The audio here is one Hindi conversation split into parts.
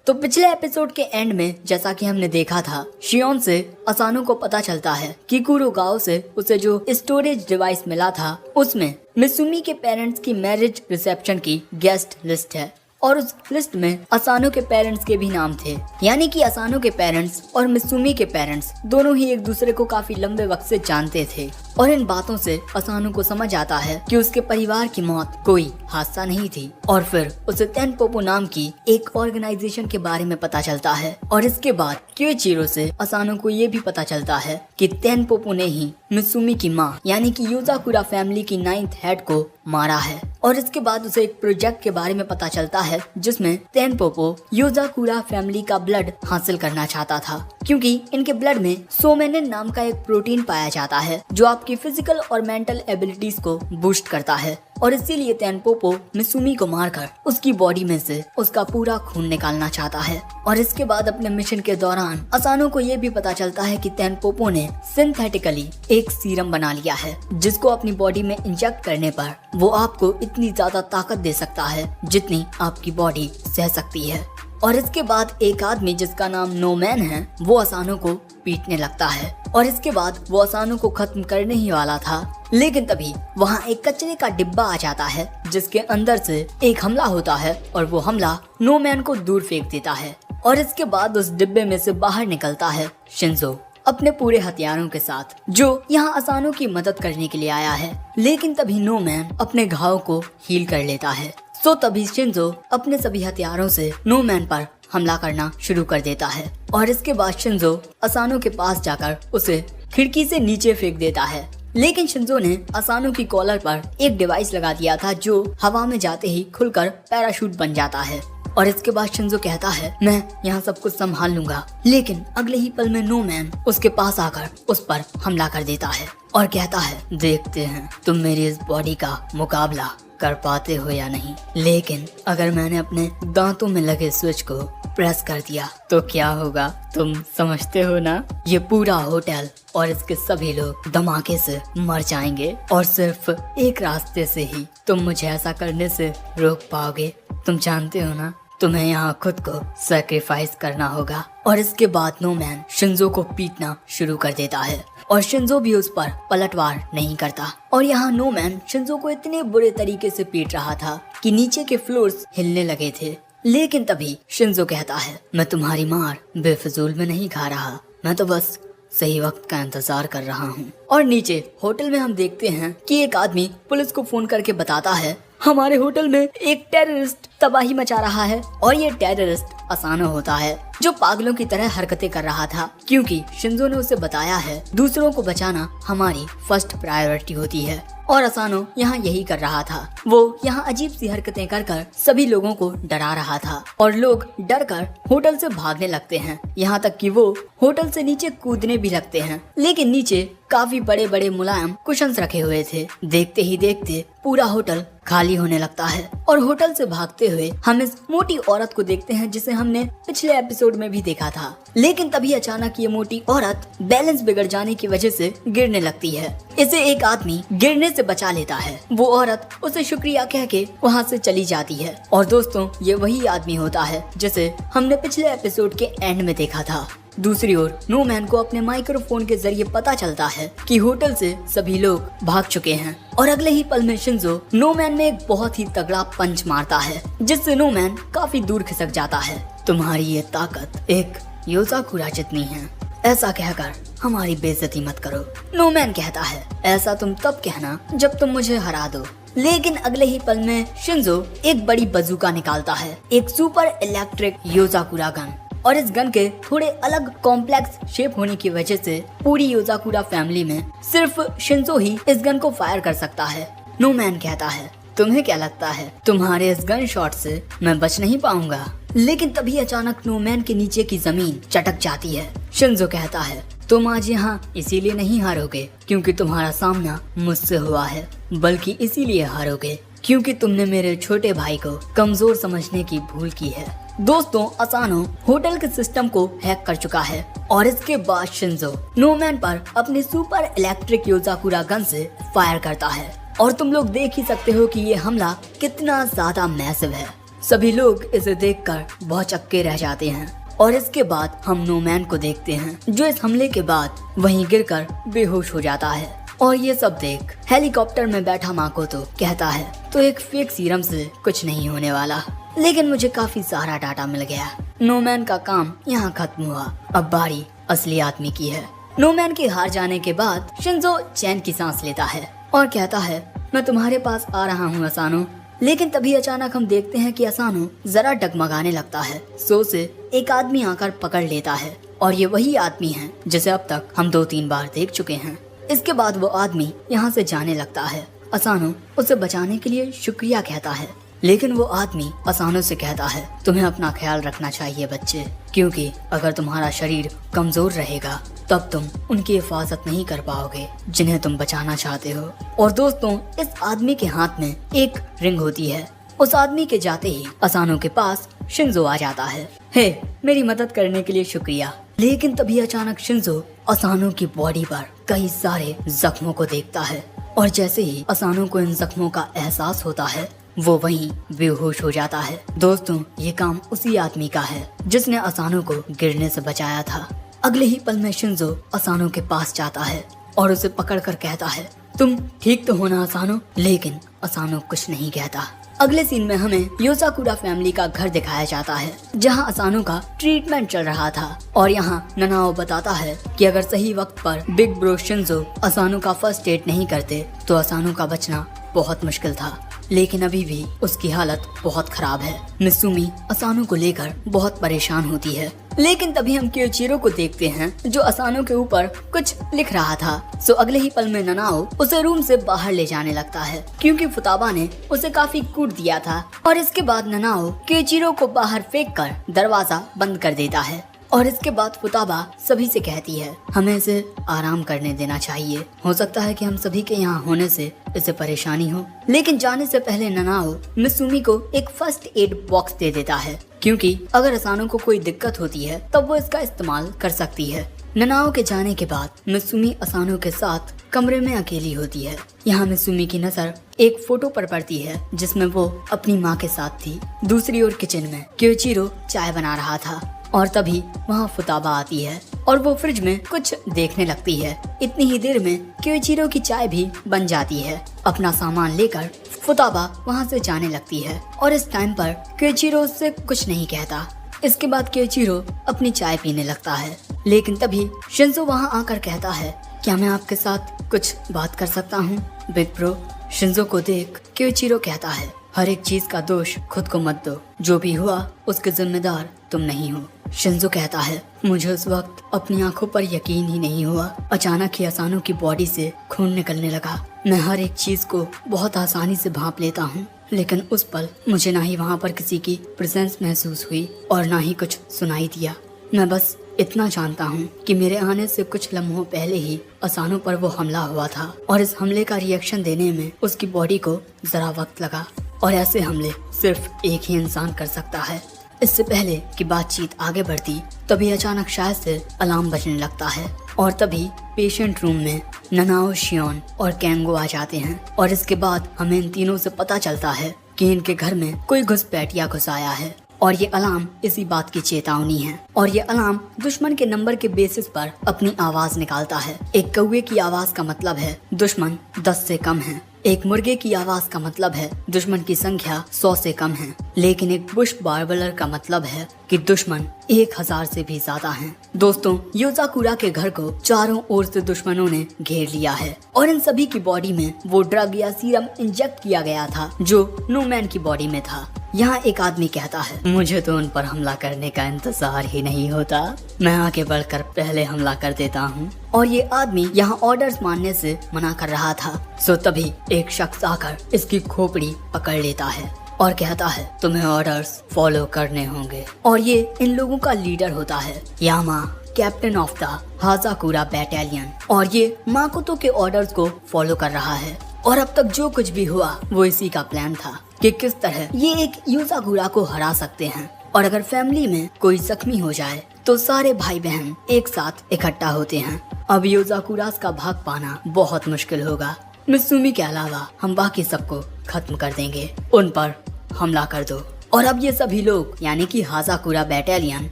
तो पिछले एपिसोड के एंड में जैसा कि हमने देखा था, शियोन से असानो को पता चलता है कि कुरोगाओ से उसे जो स्टोरेज डिवाइस मिला था उसमें मिसुमी के पेरेंट्स की मैरिज रिसेप्शन की गेस्ट लिस्ट है और उस लिस्ट में असानो के पेरेंट्स के भी नाम थे। यानी कि असानो के पेरेंट्स और मिसुमी के पेरेंट्स दोनों ही एक दूसरे को काफी लंबे वक्त से जानते थे और इन बातों से असानो को समझ आता है कि उसके परिवार की मौत कोई हादसा नहीं थी। और फिर उसे तेनपोपो नाम की एक ऑर्गेनाइजेशन के बारे में पता चलता है और इसके बाद क्योइचिरो से असानो को ये भी पता चलता है कि तेनपोपो ने ही मिसुमी की माँ यानी कि योजाकुरा फैमिली की 9th हेड को मारा है। और इसके बाद उसे एक प्रोजेक्ट के बारे में पता चलता है जिसमें तेनपोपो योजाकुरा फैमिली का ब्लड हासिल करना चाहता था, क्योंकि इनके ब्लड में सोमेनिन नाम का एक प्रोटीन पाया जाता है जो आपकी फिजिकल और मेंटल एबिलिटीज को बूस्ट करता है। और इसीलिए तेनपोपो मिसुमी को मारकर उसकी बॉडी में से उसका पूरा खून निकालना चाहता है। और इसके बाद अपने मिशन के दौरान असानो को ये भी पता चलता है कि तेनपोपो ने सिंथेटिकली एक सीरम बना लिया है जिसको अपनी बॉडी में इंजेक्ट करने पर वो आपको इतनी ज्यादा ताकत दे सकता है जितनी आपकी बॉडी सह सकती है। और इसके बाद एक आदमी जिसका नाम नोमैन है वो असानो को पीटने लगता है और इसके बाद वो असानो को खत्म करने ही वाला था, लेकिन तभी वहाँ एक कचरे का डिब्बा आ जाता है जिसके अंदर से एक हमला होता है और वो हमला नोमैन को दूर फेंक देता है। और इसके बाद उस डिब्बे में से बाहर निकलता है शिंजो अपने पूरे हथियारों के साथ जो यहाँ असानो की मदद करने के लिए आया है। लेकिन तभी नोमैन अपने घाव को हील कर लेता है। तो तभी शिंजो अपने सभी हथियारों से नोमैन पर हमला करना शुरू कर देता है और इसके बाद शिंजो असानो के पास जाकर उसे खिड़की से नीचे फेंक देता है। लेकिन शिंजो ने असानो की कॉलर पर एक डिवाइस लगा दिया था जो हवा में जाते ही खुलकर पैराशूट बन जाता है। और इसके बाद शिंजो कहता है मैं यहाँ सब कुछ संभाल लूंगा, लेकिन अगले ही पल में नोमैन उसके पास आकर उस पर हमला कर देता है और कहता है देखते हैं तुम मेरी इस बॉडी का मुकाबला कर पाते हो या नहीं, लेकिन अगर मैंने अपने दांतों में लगे स्विच को प्रेस कर दिया तो क्या होगा तुम समझते हो ना? ये पूरा होटल और इसके सभी लोग धमाके से मर जाएंगे और सिर्फ एक रास्ते से ही तुम मुझे ऐसा करने से रोक पाओगे। तुम जानते हो ना, तुम्हें यहाँ खुद को सैक्रिफाइस करना होगा। और इसके बाद नोमैन शिंजो को पीटना शुरू कर देता है और शिंजो भी उस पर पलटवार नहीं करता। और यहाँ नोमैन शिंजो को इतने बुरे तरीके से पीट रहा था कि नीचे के फ्लोर्स हिलने लगे थे। लेकिन तभी शिंजो कहता है मैं तुम्हारी मार बेफिजूल में नहीं खा रहा, मैं तो बस सही वक्त का इंतजार कर रहा हूँ। और नीचे होटल में हम देखते हैं कि एक आदमी पुलिस को फोन करके बताता है हमारे होटल में एक टेररिस्ट तबाही मचा रहा है। और ये टेररिस्ट असानो होता है जो पागलों की तरह हरकतें कर रहा था, क्योंकि शिंजो ने उसे बताया है दूसरों को बचाना हमारी फर्स्ट प्रायोरिटी होती है। और असानो यहाँ यही कर रहा था। वो यहाँ अजीब सी हरकतें कर कर सभी लोगों को डरा रहा था और लोग डर कर होटल से भागने लगते हैं। यहाँ तक कि वो होटल से नीचे कूदने भी लगते हैं, लेकिन नीचे काफी बड़े बड़े मुलायम कुशन्स रखे हुए थे। देखते ही देखते पूरा होटल खाली होने लगता है और होटल से भागते हुए हम इस मोटी औरत को देखते हैं जिसे हमने पिछले एपिसोड में भी देखा था। लेकिन तभी अचानक ये मोटी औरत बैलेंस बिगड़ जाने की वजह से गिरने लगती है। इसे एक आदमी गिरने से बचा लेता है। वो औरत उसे शुक्रिया कह के वहाँ से चली जाती है। और दोस्तों ये वही आदमी होता है जिसे हमने पिछले एपिसोड के एंड में देखा था। दूसरी ओर नोमैन को अपने माइक्रोफोन के जरिए पता चलता है कि होटल से सभी लोग भाग चुके हैं। और अगले ही पल में शिंजो नोमैन में एक बहुत ही तगड़ा पंच मारता है जिससे नोमैन काफी दूर खिसक जाता है। तुम्हारी ये ताकत एक योजाकुरा जितनी है, ऐसा कहकर हमारी बेइज्जती मत करो। नोमैन कहता है ऐसा तुम तब कहना जब तुम मुझे हरा दो। लेकिन अगले ही पल में शिंजो एक बड़ी बजूका निकालता है, एक सुपर इलेक्ट्रिक योजाकुरा गन। और इस गन के थोड़े अलग कॉम्प्लेक्स शेप होने की वजह से पूरी योजाकुरा फैमिली में सिर्फ शिंजो ही इस गन को फायर कर सकता है। नोमैन कहता है तुम्हें क्या लगता है तुम्हारे इस गन शॉट से मैं बच नहीं पाऊंगा? लेकिन तभी अचानक नोमैन के नीचे की जमीन चटक जाती है। शिंजो कहता है तुम आज यहाँ इसीलिए नहीं हारोगे क्योंकि तुम्हारा सामना मुझसे हुआ है, बल्कि इसीलिए हारोगे क्योंकि तुमने मेरे छोटे भाई को कमजोर समझने की भूल की है। दोस्तों असानो होटल के सिस्टम को हैक कर चुका है और इसके बाद शिंजो नोमैन पर अपनी सुपर इलेक्ट्रिक योजाकुरा गन से फायर करता है। और तुम लोग देख ही सकते हो कि ये हमला कितना ज्यादा मैसिव है। सभी लोग इसे देखकर बहुत चक्के रह जाते हैं और इसके बाद हम नोमैन को देखते हैं जो इस हमले के बाद वहीं गिरकर बेहोश हो जाता है। और ये सब देख हेलीकॉप्टर में बैठा माकोतो कहता है तो एक फेक सीरम से कुछ नहीं होने वाला, लेकिन मुझे काफी सारा डाटा मिल गया। नोमैन का काम यहाँ खत्म हुआ, अब बारी असली आदमी की है। नोमैन के हार जाने के बाद शिंजो चैन की सांस लेता है और कहता है मैं तुम्हारे पास आ रहा हूँ असानो। लेकिन तभी अचानक हम देखते हैं कि असानो जरा डगमगाने लगता है। सो से एक आदमी आकर पकड़ लेता है और ये वही आदमी है जिसे अब तक हम 2-3 बार देख चुके हैं। इसके बाद वो आदमी यहाँ से जाने लगता है। असानो उसे बचाने के लिए शुक्रिया कहता है, लेकिन वो आदमी असानो से कहता है तुम्हें अपना ख्याल रखना चाहिए बच्चे, क्योंकि अगर तुम्हारा शरीर कमजोर रहेगा तब तुम उनकी हिफाजत नहीं कर पाओगे जिन्हें तुम बचाना चाहते हो। और दोस्तों, इस आदमी के हाथ में एक रिंग होती है। उस आदमी के जाते ही असानो के पास शिंजो आ जाता है। हे, मेरी मदद करने के लिए शुक्रिया। लेकिन तभी अचानक शिंजो असानो की बॉडी पर कई सारे जख्मों को देखता है और जैसे ही असानो को इन जख्मों का एहसास होता है वो वहीं बेहोश हो जाता है। दोस्तों, ये काम उसी आदमी का है जिसने असानो को गिरने से बचाया था। अगले ही पल में शिंजो असानो के पास जाता है और उसे पकड़कर कहता है तुम ठीक तो हो ना असानो। लेकिन असानो कुछ नहीं कहता। अगले सीन में हमें योसाकुरा फैमिली का घर दिखाया जाता है जहां असानो का ट्रीटमेंट चल रहा था। और यहाँ ननाओ बताता है कि अगर सही वक्त पर बिग ब्रो शिंजो असानो का फर्स्ट एड नहीं करते तो असानो का बचना बहुत मुश्किल था। लेकिन अभी भी उसकी हालत बहुत खराब है। मित्सुमी असानो को लेकर बहुत परेशान होती है। लेकिन तभी हम क्योइचिरो को देखते हैं जो असानो के ऊपर कुछ लिख रहा था। सो अगले ही पल में ननाओ उसे रूम से बाहर ले जाने लगता है क्योंकि फुताबा ने उसे काफी कूट दिया था। और इसके बाद ननाओ क्योइचिरो को बाहर फेंक कर दरवाजा बंद कर देता है। और इसके बाद फुताबा सभी से कहती है हमें इसे आराम करने देना चाहिए, हो सकता है कि हम सभी के यहाँ होने से इसे परेशानी हो। लेकिन जाने से पहले ननाओ मित्सुमी को एक फर्स्ट एड बॉक्स दे देता है क्योंकि अगर असानो को कोई दिक्कत होती है तब वो इसका इस्तेमाल कर सकती है। ननाओ के जाने के बाद मित्सुमी असानो के साथ कमरे में अकेली होती है। यहाँ मित्सुमी की नजर एक फोटो पर पड़ती है जिसमें वो अपनी माँ के साथ थी। दूसरी ओर किचन में क्योइचिरो चाय बना रहा था और तभी वहाँ फुताबा आती है और वो फ्रिज में कुछ देखने लगती है। इतनी ही देर में क्योइचिरो की चाय भी बन जाती है। अपना सामान लेकर फुताबा वहाँ से जाने लगती है और इस टाइम पर क्योइचिरो उससे कुछ नहीं कहता। इसके बाद क्योइचिरो अपनी चाय पीने लगता है। लेकिन तभी शिंजो वहाँ आकर कहता है क्या मैं आपके साथ कुछ बात कर सकता हूँ बिग ब्रो। शिंजो को देख क्योइचिरो कहता है हर एक चीज का दोष खुद को मत दो, जो भी हुआ उसके जिम्मेदार तुम नहीं हो। शिंजो कहता है मुझे उस वक्त अपनी आंखों पर यकीन ही नहीं हुआ। अचानक ही असानो की बॉडी से खून निकलने लगा। मैं हर एक चीज को बहुत आसानी से भांप लेता हूँ, लेकिन उस पल मुझे ना ही वहाँ पर किसी की प्रेजेंस महसूस हुई और ना ही कुछ सुनाई दिया। मैं बस इतना जानता हूँ कि मेरे आने से कुछ लम्हों पहले ही असानो पर वो हमला हुआ था और इस हमले का रिएक्शन देने में उसकी बॉडी को जरा वक्त लगा। और ऐसे हमले सिर्फ एक ही इंसान कर सकता है। इससे पहले कि बातचीत आगे बढ़ती तभी अचानक शायद से अलार्म बजने लगता है और तभी पेशेंट रूम में ननाओ, शियोन और कैंगो आ जाते हैं। और इसके बाद हमें इन तीनों से पता चलता है कि इनके घर में कोई घुसपैठिया घुस आया है और ये अलार्म इसी बात की चेतावनी है। और ये अलार्म दुश्मन के नंबर के बेसिस पर अपनी आवाज निकालता है। एक कौवे की आवाज का मतलब है दुश्मन 10 से कम है। एक मुर्गे की आवाज का मतलब है दुश्मन की संख्या 100 से कम है। लेकिन एक बुश बार्बलर का मतलब है कि दुश्मन 1000 से भी ज्यादा हैं। दोस्तों, योसाकुरा के घर को चारों ओर से दुश्मनों ने घेर लिया है और इन सभी की बॉडी में वो ड्रग या सीरम इंजेक्ट किया गया था जो नोमैन की बॉडी में था। यहाँ एक आदमी कहता है मुझे तो उन पर हमला करने का इंतजार ही नहीं होता, मैं आगे बढ़कर पहले हमला कर देता हूँ। और ये आदमी यहाँ ऑर्डर्स मानने से मना कर रहा था। सो तभी एक शख्स आकर इसकी खोपड़ी पकड़ लेता है और कहता है तुम्हें ऑर्डर्स फॉलो करने होंगे। और ये इन लोगों का लीडर होता है, यामा, कैप्टन ऑफ द हाजाकुरा बैटालियन। और ये माकोतो के ऑर्डर्स को फॉलो कर रहा है। और अब तक जो कुछ भी हुआ वो इसी का प्लान था कि किस तरह ये एक योसाकुरा को हरा सकते हैं। और अगर फैमिली में कोई जख्मी हो जाए तो सारे भाई बहन एक साथ इकट्ठा होते हैं। अब योसाकुरास का भाग पाना बहुत मुश्किल होगा। मित्सुमी के अलावा हम बाकी सबको खत्म कर देंगे, उन पर हमला कर दो। और अब ये सभी लोग यानी कि हाजाकुरा बैटालियन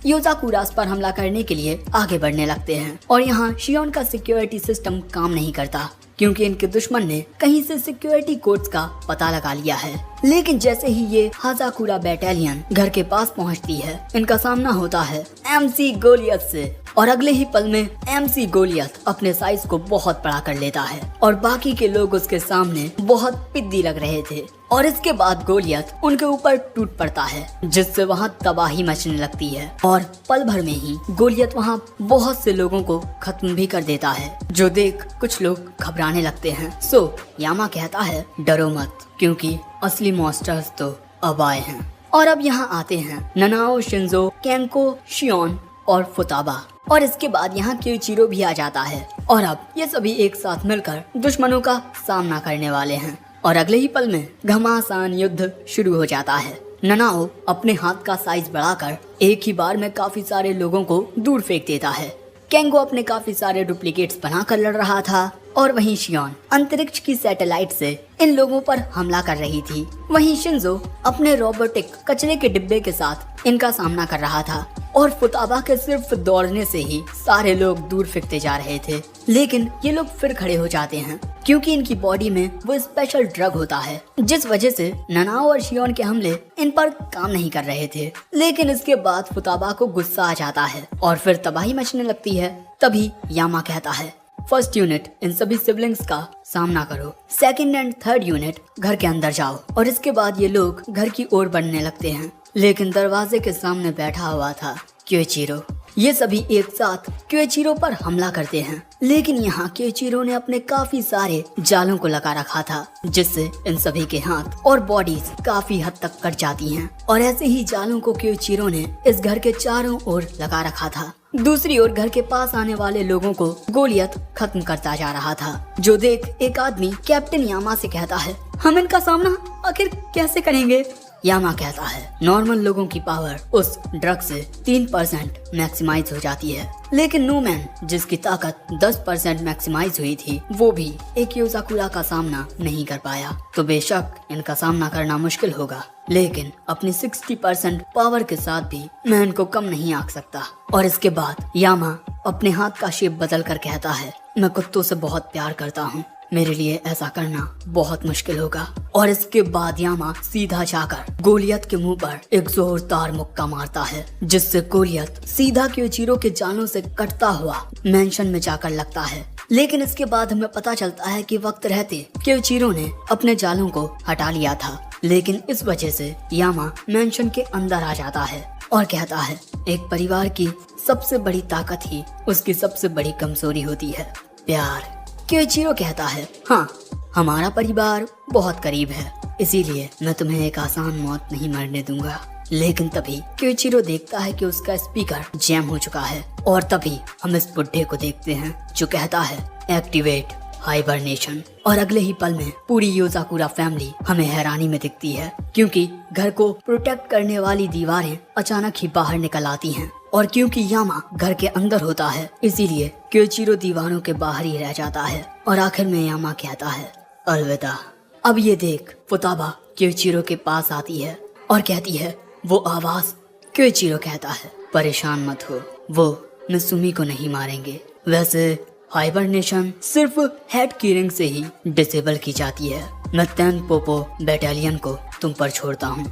योजाकुरास पर हमला करने के लिए आगे बढ़ने लगते हैं। और यहाँ शियोन का सिक्योरिटी सिस्टम काम नहीं करता क्योंकि इनके दुश्मन ने कहीं से सिक्योरिटी कोड्स का पता लगा लिया है। लेकिन जैसे ही ये हाजाकुरा बैटालियन घर के पास पहुंचती है, इनका सामना होता है एमसी गोलियत से। और अगले ही पल में एमसी गोलियत अपने साइज को बहुत बड़ा कर लेता है और बाकी के लोग उसके सामने बहुत पिद्दी लग रहे थे। और इसके बाद गोलियत उनके ऊपर टूट पड़ता है जिससे वहाँ तबाही मचने लगती है और पल भर में ही गोलियत वहाँ बहुत से लोगों को खत्म भी कर देता है, जो देख कुछ लोग घबराने लगते हैं। सो यामा कहता है डरो मत क्योंकि असली मॉन्स्टर्स तो अब आए हैं। और अब यहाँ आते हैं ननाओ, शिंजो, केंको, शियोन और फुताबा। और इसके बाद यहाँ क्योइचिरो भी आ जाता है और अब ये सभी एक साथ मिलकर दुश्मनों का सामना करने वाले हैं। और अगले ही पल में घमासान युद्ध शुरू हो जाता है। ननाओ अपने हाथ का साइज बढ़ाकर एक ही बार में काफी सारे लोगों को दूर फेंक देता है। केंगो अपने काफी सारे डुप्लीकेट्स बनाकर लड़ रहा था और वहीं शियोन अंतरिक्ष की सैटेलाइट से इन लोगों पर हमला कर रही थी। वहीं शिंजो अपने रोबोटिक कचरे के डिब्बे के साथ इनका सामना कर रहा था और फुताबा के सिर्फ दौड़ने से ही सारे लोग दूर फेंकते जा रहे थे। लेकिन ये लोग फिर खड़े हो जाते हैं क्योंकि इनकी बॉडी में वो स्पेशल ड्रग होता है जिस वजह से ननाओ और शियोन के हमले इन पर काम नहीं कर रहे थे। लेकिन इसके बाद फुताबा को गुस्सा आ जाता है और फिर तबाही मचने लगती है। तभी यामा कहता है फर्स्ट यूनिट इन सभी सिबलिंग्स का सामना करो, सेकंड एंड थर्ड यूनिट घर के अंदर जाओ। और इसके बाद ये लोग घर की ओर बढ़ने लगते हैं। लेकिन दरवाजे के सामने बैठा हुआ था क्योइचिरो। ये सभी एक साथ क्योइचिरो पर हमला करते हैं। लेकिन यहाँ क्योइचिरो ने अपने काफी सारे जालों को लगा रखा था जिससे इन सभी के हाथ और बॉडीज काफी हद तक कट जाती हैं। और ऐसे ही जालों को क्योइचिरो ने इस घर के चारों ओर लगा रखा था। दूसरी ओर घर के पास आने वाले लोगों को गोलियत खत्म करता जा रहा था, जो देख एक आदमी कैप्टन यामा से कहता है हम इनका सामना आखिर कैसे करेंगे। यामा कहता है नॉर्मल लोगों की पावर उस ड्रग से 3% मैक्सिमाइज हो जाती है, लेकिन नोमैन जिसकी ताकत 10% मैक्सिमाइज हुई थी वो भी एक योजाकुरा का सामना नहीं कर पाया। तो बेशक इनका सामना करना मुश्किल होगा, लेकिन अपनी 60% पावर के साथ भी मैं इनको कम नहीं आंक सकता। और इसके बाद यामा अपने हाथ का शेप बदल कर कहता है मैं कुत्तों से बहुत प्यार करता हूँ, मेरे लिए ऐसा करना बहुत मुश्किल होगा। और इसके बाद यामा सीधा जाकर गोलियत के मुंह पर एक जोरदार मुक्का मारता है जिससे गोलियत सीधा क्योइचिरो के जालों से कटता हुआ मेंशन में जाकर लगता है। लेकिन इसके बाद हमें पता चलता है कि वक्त रहते क्योइचिरो ने अपने जालों को हटा लिया था, लेकिन इस वजह से यामा मेंशन के अंदर आ जाता है और कहता है एक परिवार की सबसे बड़ी ताकत ही उसकी सबसे बड़ी कमजोरी होती है, प्यार। क्योइचिरो कहता है हाँ हमारा परिवार बहुत करीब है, इसीलिए मैं तुम्हें एक आसान मौत नहीं मरने दूंगा। लेकिन तभी क्योइचिरो देखता है कि उसका स्पीकर जैम हो चुका है और तभी हम इस बुड्ढे को देखते हैं जो कहता है एक्टिवेट हाइबरनेशन। और अगले ही पल में पूरी योजाकुरा फैमिली हमें हैरानी में दिखती है क्योंकि घर को प्रोटेक्ट करने वाली दीवारें अचानक ही बाहर निकल आती हैं। और क्योंकि यामा घर के अंदर होता है इसीलिए क्योइचिरो दीवारों के बाहर ही रह जाता है। और आखिर में यामा कहता है अलविदा। अब ये देख फुताबा क्योइचिरो के पास आती है और कहती है वो आवाज। क्योइचिरो कहता है परेशान मत हो, वो मिसुमी को नहीं मारेंगे। वैसे हाइबरनेशन सिर्फ हेड कीरिंग से ही डिसेबल की जाती है। मैं तेनपोपो बैटालियन को तुम पर छोड़ता हूँ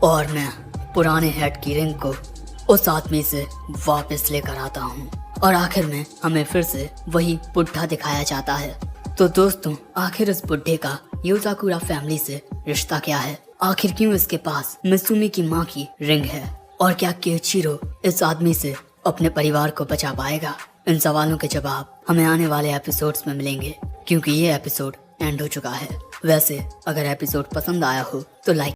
और मैं पुराने हेड कीरिंग को उस आदमी से वापस लेकर आता हूँ। और आखिर में हमें फिर से वही बुढ़ा दिखाया जाता है। तो दोस्तों आखिर इस बुढ़े का योजाकुरा फैमिली से रिश्ता क्या है? आखिर क्यों इसके पास मिसुमी की माँ की रिंग है? और क्या क्योइचिरो इस आदमी से अपने परिवार को बचा पाएगा? इन सवालों के जवाब हमें आने वाले एपिसोड्स में मिलेंगे क्योंकि ये एपिसोड एंड हो चुका है। वैसे अगर एपिसोड पसंद आया हो तो लाइक